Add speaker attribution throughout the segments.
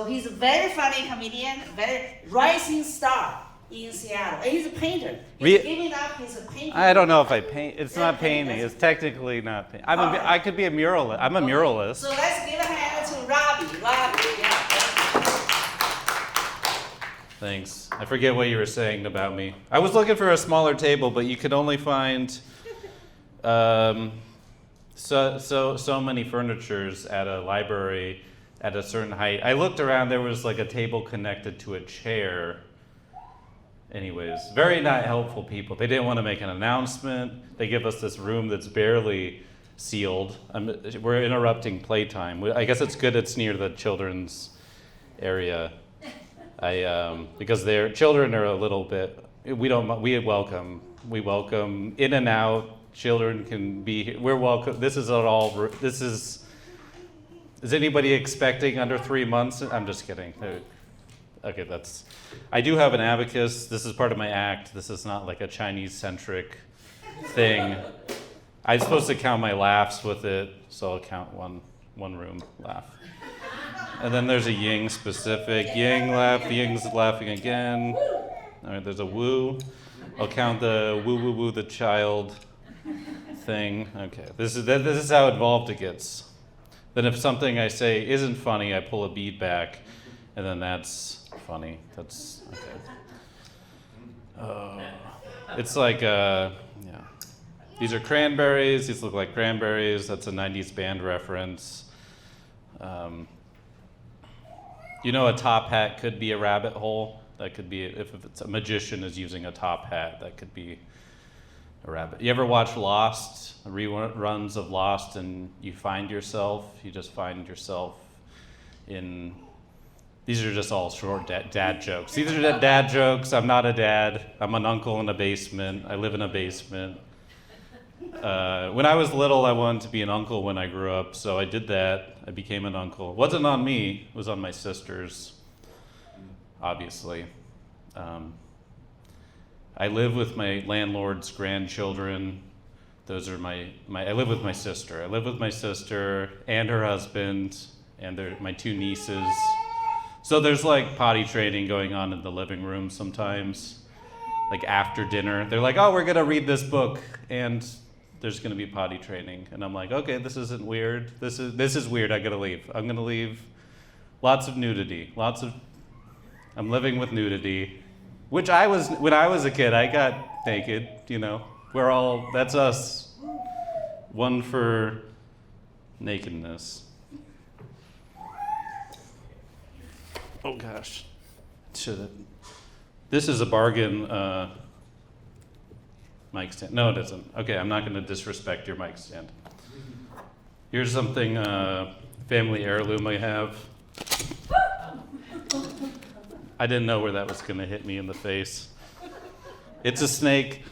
Speaker 1: he's a very funny comedian, very rising star in Seattle. And he's a painter. He's giving up his painting.
Speaker 2: I don't know if I paint. It's not painting. It's technically not painting. I could be a muralist. I'm a muralist.
Speaker 1: So let's give a hand to Robbie. Robbie, yeah.
Speaker 2: Thanks. I forget what you were saying about me. I was looking for a smaller table, but you could only find so many furnitures at a library at a certain height. I looked around. There was like a table connected to a chair. Anyways, very not helpful people. They didn't want to make an announcement. They give us this room that's barely sealed. We're interrupting playtime. I guess it's good it's near the children's area. Because their children are a little bit. We welcome in and out. Children can be here. We're welcome. This is all. This is. Is anybody expecting under 3 months? I'm just kidding. Okay, that's. I do have an abacus. This is part of my act. This is not like a Chinese-centric thing. I'm supposed to count my laughs with it, so I'll count one room laugh. And then there's a Ying specific. Ying laugh, Ying's laughing again. All right, there's a woo. I'll count the woo woo woo the child thing. Okay, this is how involved it gets. Then if something I say isn't funny, I pull a bead back, and then that's funny. That's okay. It's like yeah. These are cranberries. These look like cranberries. That's a 90s band reference. You know, a top hat could be a rabbit hole. That could be, if it's a magician is using a top hat, that could be a rabbit. You ever watch Lost, reruns of Lost, and you just find yourself in, these are just all short dad jokes. These are dad jokes. I'm not a dad. I'm an uncle in a basement. I live in a basement. When I was little, I wanted to be an uncle when I grew up, so I did that. I became an uncle. It wasn't on me, it was on my sisters, obviously. I live with my landlord's grandchildren. Those are I live with my sister. I live with my sister and her husband and my two nieces. So there's like potty training going on in the living room sometimes, like after dinner. They're like, oh, we're gonna read this book, and there's going to be potty training. And I'm like, okay, this isn't weird. This is weird. I got to leave. I'm going to leave. Lots of nudity. I'm living with nudity. When I was a kid, I got naked, you know. That's us. One for nakedness. Oh gosh. This is a bargain mic stand. No, it isn't. Okay, I'm not going to disrespect your mic stand. Here's something family heirloom I have. I didn't know where that was going to hit me in the face. It's a snake.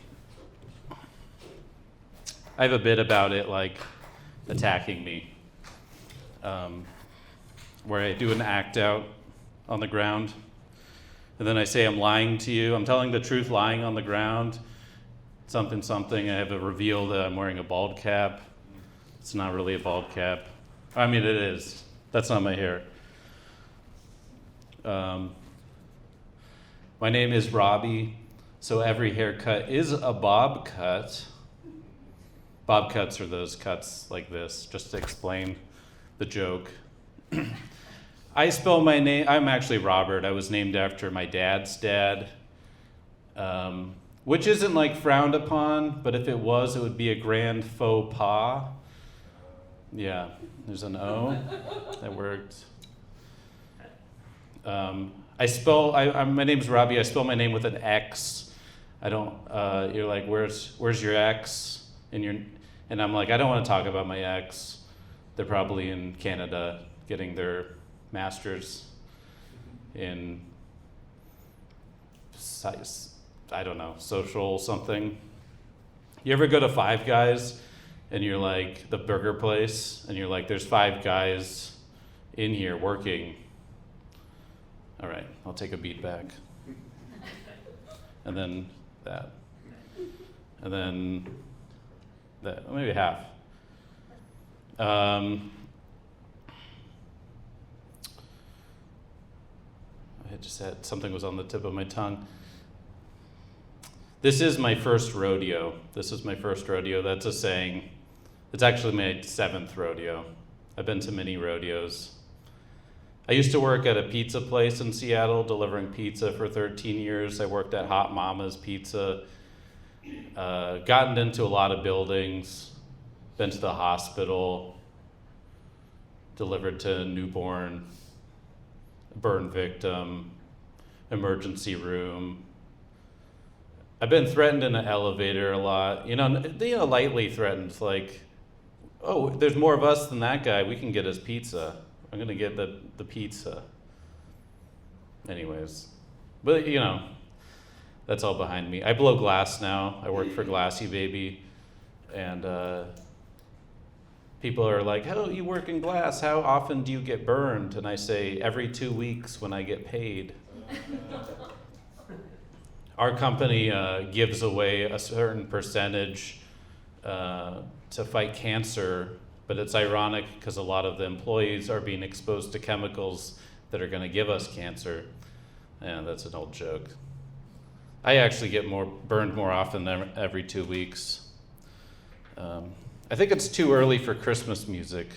Speaker 2: I have a bit about it, like attacking me, where I do an act out on the ground, and then I say I'm lying to you. I'm telling the truth, lying on the ground. Something. I have a reveal that I'm wearing a bald cap. It's not really a bald cap. I mean, it is. That's not my hair. My name is Robbie, so every haircut is a bob cut. Bob cuts are those cuts like this, just to explain the joke. I spell my name, I'm actually Robert. I was named after my dad's dad. Which isn't like frowned upon, but if it was, it would be a grand faux pas. Yeah, there's an O. That worked. My name's Robbie. I spell my name with an X. I don't. You're like, where's your ex? And I'm like, I don't want to talk about my ex. They're probably in Canada getting their master's in I don't know, social something. You ever go to Five Guys and you're like, the burger place, and you're like, there's 5 guys in here working. All right, I'll take a beat back. And then that. And then that, maybe half. just had something was on the tip of my tongue. This is my first rodeo. This is my first rodeo. That's a saying. It's actually my 7th rodeo. I've been to many rodeos. I used to work at a pizza place in Seattle, delivering pizza for 13 years. I worked at Hot Mama's Pizza. Gotten into a lot of buildings. Been to the hospital. Delivered to a newborn, burn victim, emergency room. I've been threatened in an elevator a lot. Lightly threatened, like, oh, there's more of us than that guy. We can get his pizza. I'm gonna get the pizza. Anyways, but that's all behind me. I blow glass now. I work for Glassy Baby, and people are like, "Oh, you work in glass. How often do you get burned?" And I say, every 2 weeks when I get paid. Our company gives away a certain percentage to fight cancer, but it's ironic because a lot of the employees are being exposed to chemicals that are going to give us cancer. And that's an old joke. I actually get burned more often than every 2 weeks. I think it's too early for Christmas music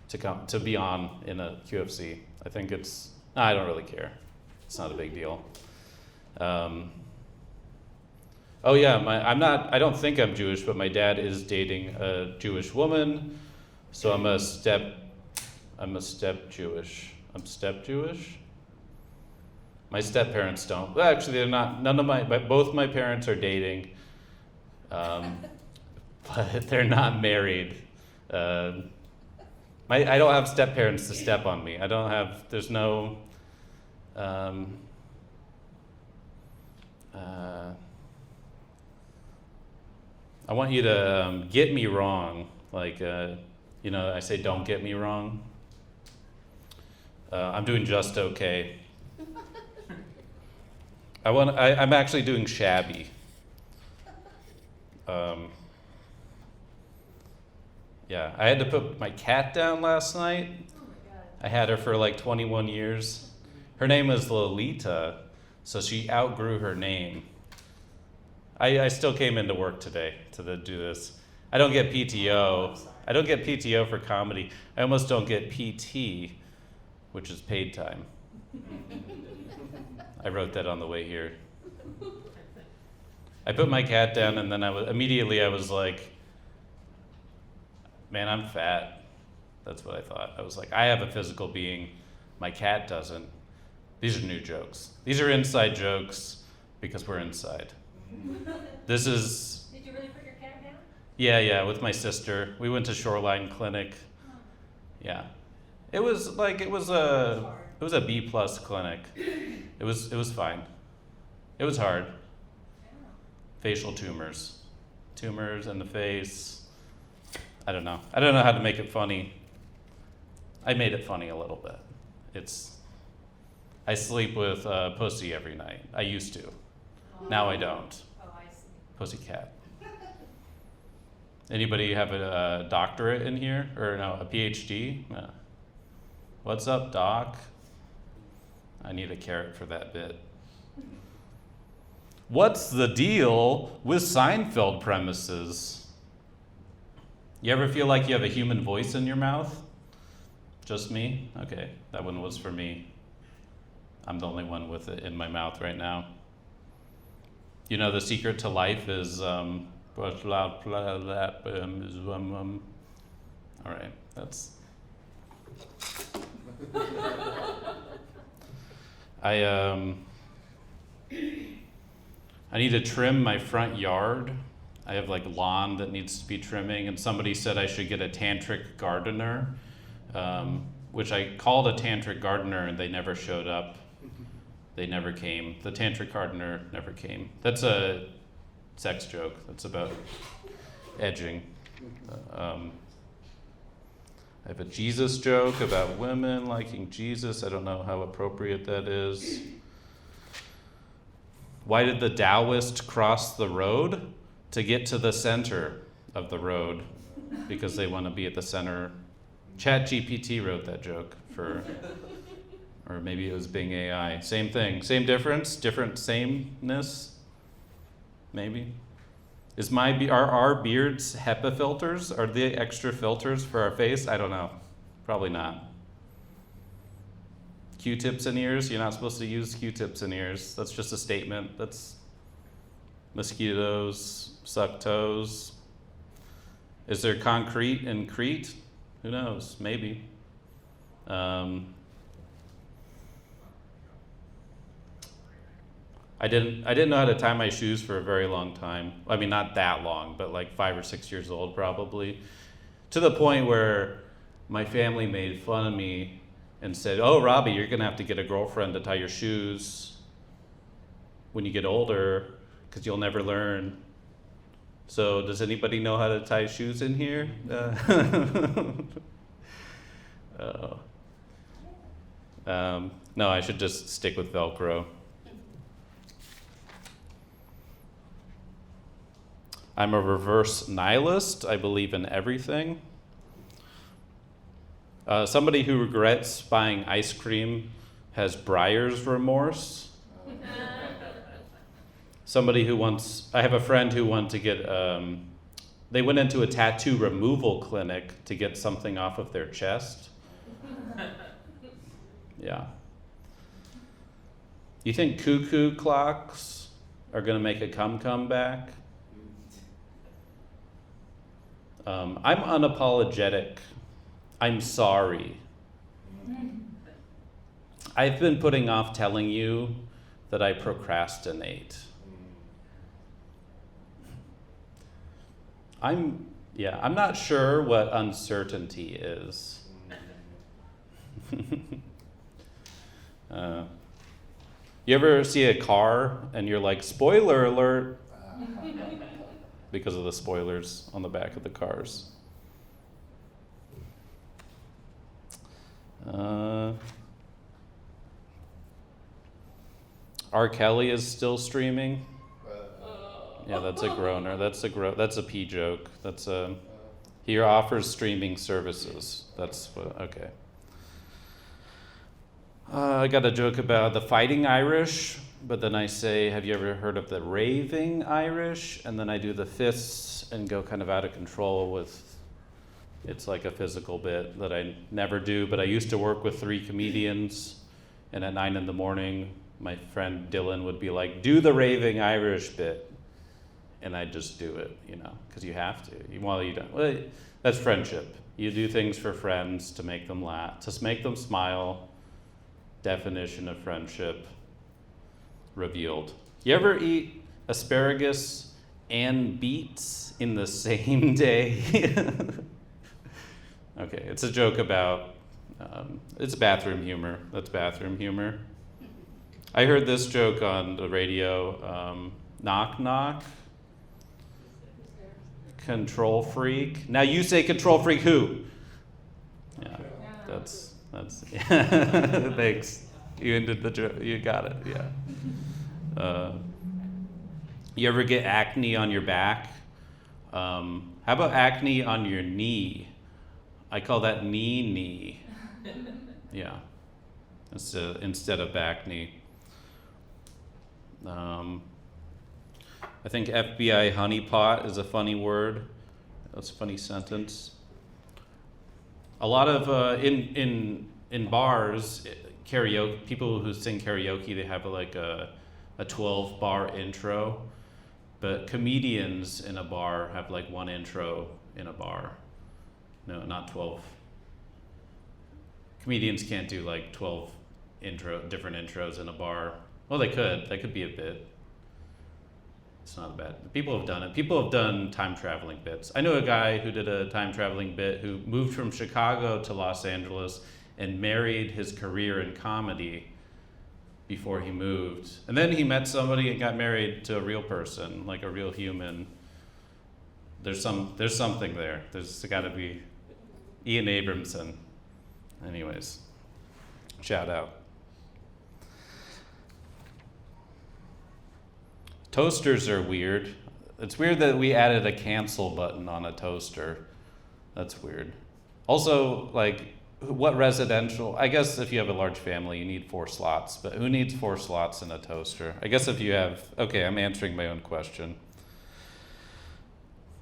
Speaker 2: to be on in a QFC. I think I don't really care. It's not a big deal. Oh yeah, I don't think I'm Jewish, but my dad is dating a Jewish woman, so I'm step Jewish. I'm step Jewish. My step parents don't. Well, actually, they're not. Both my parents are dating, but they're not married. I don't have step parents to step on me. There's no. I want you to get me wrong, like I say, don't get me wrong. I'm doing just okay. I'm actually doing shabby. Yeah, I had to put my cat down last night.
Speaker 3: Oh my God.
Speaker 2: I had her for like 21 years. Her name was Lolita, so she outgrew her name. I still came into work today to do this. I don't get PTO. I don't get PTO for comedy. I almost don't get PT, which is paid time. I wrote that on the way here. I put my cat down, and then I was like, man, I'm fat. That's what I thought. I was like, I have a physical being. My cat doesn't. These are new jokes. These are inside jokes because we're inside. This is...
Speaker 3: Did you really put your cat down?
Speaker 2: Yeah, with my sister. We went to Shoreline Clinic. Yeah. It was a B+ clinic. It was fine. It was hard. Facial tumors. Tumors in the face. I don't know how to make it funny. I made it funny a little bit. I sleep with pussy every night. I used to. Now I don't.
Speaker 3: Oh, I see.
Speaker 2: Pussycat. Anybody have a doctorate in here? Or no, a PhD? No. What's up, doc? I need a carrot for that bit. What's the deal with Seinfeld premises? You ever feel like you have a human voice in your mouth? Just me? Okay, that one was for me. I'm the only one with it in my mouth right now. You know, the secret to life is, all right, that's. I need to trim my front yard. I have like lawn that needs to be trimming, and somebody said I should get a tantric gardener, which I called a tantric gardener, and they never showed up. They never came. The tantric gardener never came. That's a sex joke. That's about edging. I have a Jesus joke about women liking Jesus. I don't know how appropriate that is. Why did the Taoist cross the road? To get to the center of the road, because they want to be at the center. ChatGPT wrote that joke for Or maybe it was Bing AI. Same thing. Same difference? Different sameness? Maybe? Are our beards HEPA filters? Are they extra filters for our face? I don't know. Probably not. Q-tips in ears? You're not supposed to use Q-tips in ears. That's just a statement. That's mosquitoes, suck toes. Is there concrete in Crete? Who knows? Maybe. I didn't know how to tie my shoes for a very long time. I mean, not that long, but like 5 or 6 years old probably. To the point where my family made fun of me and said, "Oh, Robbie, you're gonna have to get a girlfriend to tie your shoes when you get older, because you'll never learn." So does anybody know how to tie shoes in here? No, I should just stick with Velcro. I'm a reverse nihilist. I believe in everything. Somebody who regrets buying ice cream has Breyer's remorse. I have a friend who wanted to get, they went into a tattoo removal clinic to get something off of their chest. Yeah. You think cuckoo clocks are gonna make a come back? I'm unapologetic. I'm sorry. I've been putting off telling you that I procrastinate. I'm not sure what uncertainty is. You ever see a car and you're like, spoiler alert, because of the spoilers on the back of the cars? R. Kelly is still streaming. Yeah, that's a groaner. That's a pee joke. He offers streaming services. Okay. I got a joke about the Fighting Irish, but then I say, have you ever heard of the Raving Irish? And then I do the fists and go kind of out of control with, it's like a physical bit that I never do, but I used to work with 3 comedians, and at 9 a.m, my friend Dylan would be like, do the Raving Irish bit. And I just do it, because you have to. Well, that's friendship. You do things for friends to make them laugh, to make them smile. Definition of friendship revealed. You ever eat asparagus and beets in the same day? Okay, it's a joke about, it's bathroom humor. That's bathroom humor. I heard this joke on the radio, knock knock. Control freak. Now you say control freak who? Yeah, that's thanks. You ended the joke. You got it. Yeah. You ever get acne on your back? How about acne on your knee? I call that knee. Yeah. Instead of back knee. I think FBI honeypot is a funny word. That's a funny sentence. A lot of in bars, karaoke, people who sing karaoke, they have like a 12-bar intro, but comedians in a bar have like 1 intro in a bar. No, not 12. Comedians can't do like 12 different intros in a bar. Well, they could. That could be a bit. It's not bad. People have done it. People have done time traveling bits. I know a guy who did a time traveling bit who moved from Chicago to Los Angeles and married his career in comedy before he moved. And then he met somebody and got married to a real person, like a real human. There's something there. There's got to be Ian Abramson. Anyways, shout out. Toasters are weird. It's weird that we added a cancel button on a toaster. That's weird. Also, like, what residential? I guess if you have a large family, you need 4 slots, but who needs 4 slots in a toaster? I guess if you have, okay, I'm answering my own question.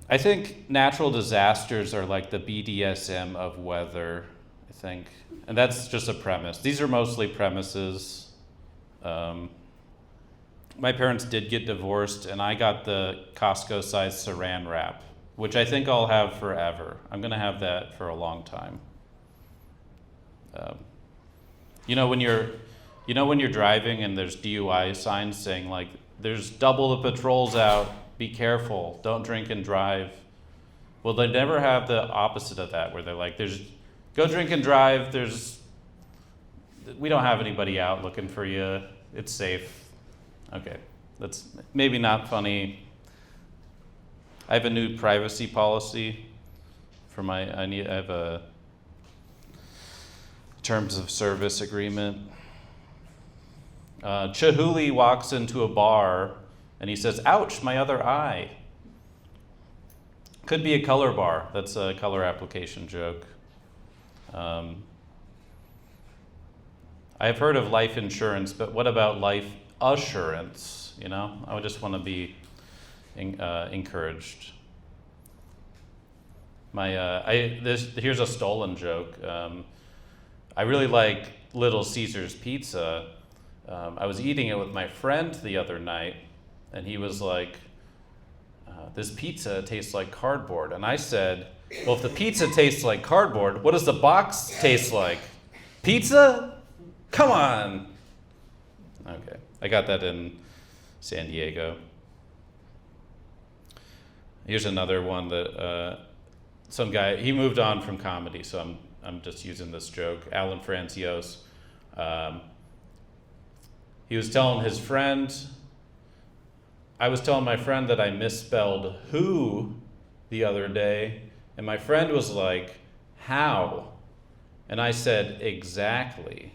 Speaker 2: I think natural disasters are like the BDSM of weather, I think. And that's just a premise. These are mostly premises. My parents did get divorced, and I got the Costco-sized saran wrap, which I think I'll have forever. I'm going to have that for a long time. When you're driving and there's DUI signs saying like, there's double the patrols out, be careful, don't drink and drive. Well, they never have the opposite of that, where they're like, go drink and drive, we don't have anybody out looking for you, it's safe. Okay, that's maybe not funny. I have a new privacy policy for I have a terms of service agreement. Chihuly walks into a bar and he says, ouch, my other eye. Could be a color bar. That's a color application joke. I've heard of life insurance, but what about life assurance? I would just want to be encouraged. Here's a stolen joke. I really like Little Caesar's pizza. I was eating it with my friend the other night, and he was like, this pizza tastes like cardboard. And I said, well, if the pizza tastes like cardboard, what does the box taste like? Pizza? Come on. Okay, I got that in San Diego. Here's another one that some guy, he moved on from comedy, so I'm just using this joke. Alan Francios. He was telling his friend, I was telling my friend that I misspelled who the other day, and my friend was like, how? And I said, exactly.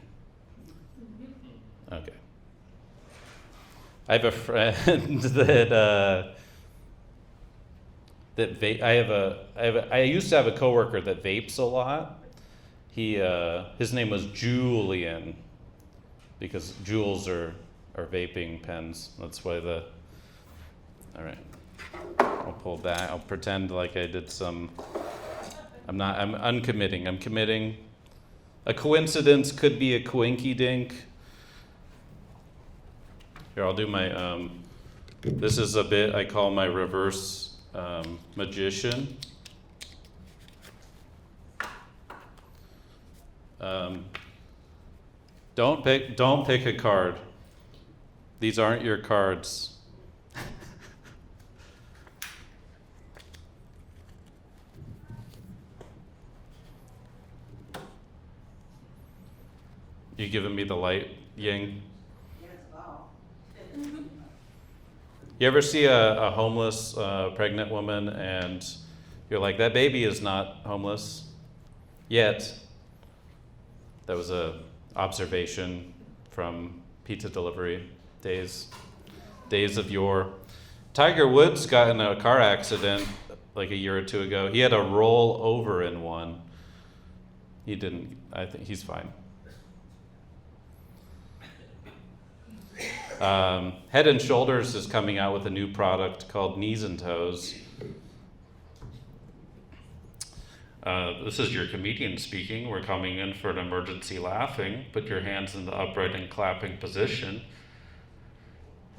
Speaker 2: Okay. I have a friend I used to have a coworker that vapes a lot. His name was Julian, because Juuls are vaping pens. That's why all right. I'll pull back. I'll pretend like I did I'm uncommitting. I'm committing. A coincidence could be a coinky dink. Here, I'll do my, this is a bit I call my reverse magician. Don't pick a card. These aren't your cards. You giving me the light, Ying?
Speaker 1: Yes, wow.
Speaker 2: You ever see a homeless pregnant woman and you're like, that baby is not homeless yet? That was a observation from pizza delivery days of yore. Tiger Woods got in a car accident like a year or two ago. He had to roll over in one. He didn't. I think he's fine. Head and Shoulders is coming out with a new product called Knees and Toes. This is your comedian speaking. We're coming in for an emergency laughing. Put your hands in the upright and clapping position.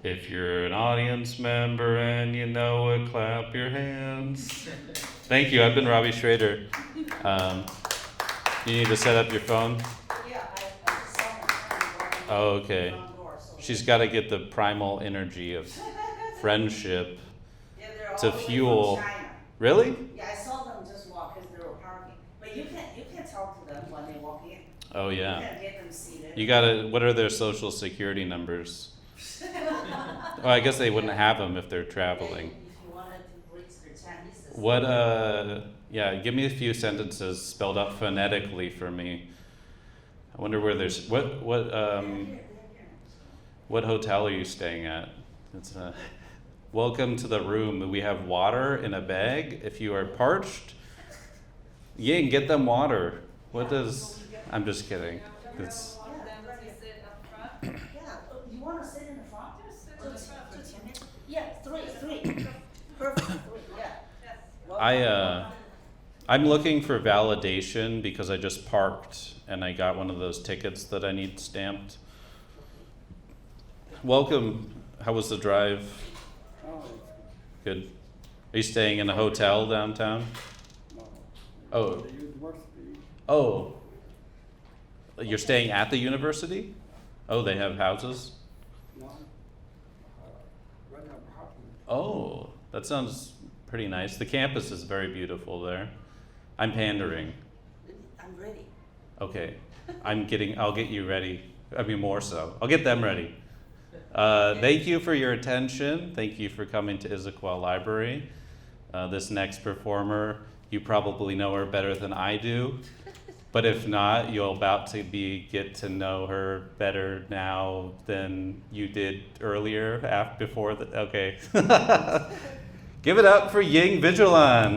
Speaker 2: If you're an audience member and you know it, clap your hands. Thank you. I've been Robbie Schrader. You need to set up your phone?
Speaker 1: Yeah, I just saw my friend walking
Speaker 2: Oh, okay.
Speaker 1: front door, so
Speaker 2: She's got to get the primal energy of friendship
Speaker 1: yeah, they're all
Speaker 2: to
Speaker 1: the way
Speaker 2: fuel.
Speaker 1: from China.
Speaker 2: Really?
Speaker 1: Yeah, I saw them just walk because they were parking. But you can talk to them when they walk in.
Speaker 2: Oh,
Speaker 1: You
Speaker 2: yeah.
Speaker 1: can get them seated.
Speaker 2: You gotta, what are their social security numbers? Oh, I guess they wouldn't have them if they're traveling.
Speaker 1: If you wanted to reach their Chinese.
Speaker 2: What, yeah, give me a few sentences spelled out phonetically for me. I wonder where there's, what hotel are you staying at? It's welcome to the room. We have water in a bag. If you are parched, Ying, get them water. What does? I'm just kidding. It's.
Speaker 1: Yeah, you want to sit in the front? Yeah, three. Perfect, three, yeah.
Speaker 2: I'm looking for validation because I just parked and I got one of those tickets that I need stamped. Welcome. How was the drive? Good. Are you staying in a hotel downtown? Oh. Oh. You're staying at the university? Oh, they have houses? Oh, that sounds pretty nice. The campus is very beautiful there. I'm pandering.
Speaker 1: I'm ready.
Speaker 2: Okay. I'll get you ready. I mean, more so. I'll get them ready. Thank you for your attention. Thank you for coming to Issaquah Library. This next performer, you probably know her better than I do. But if not, you're about to get to know her better now than you did earlier, before the, okay. Give it up for Ying Vigilon.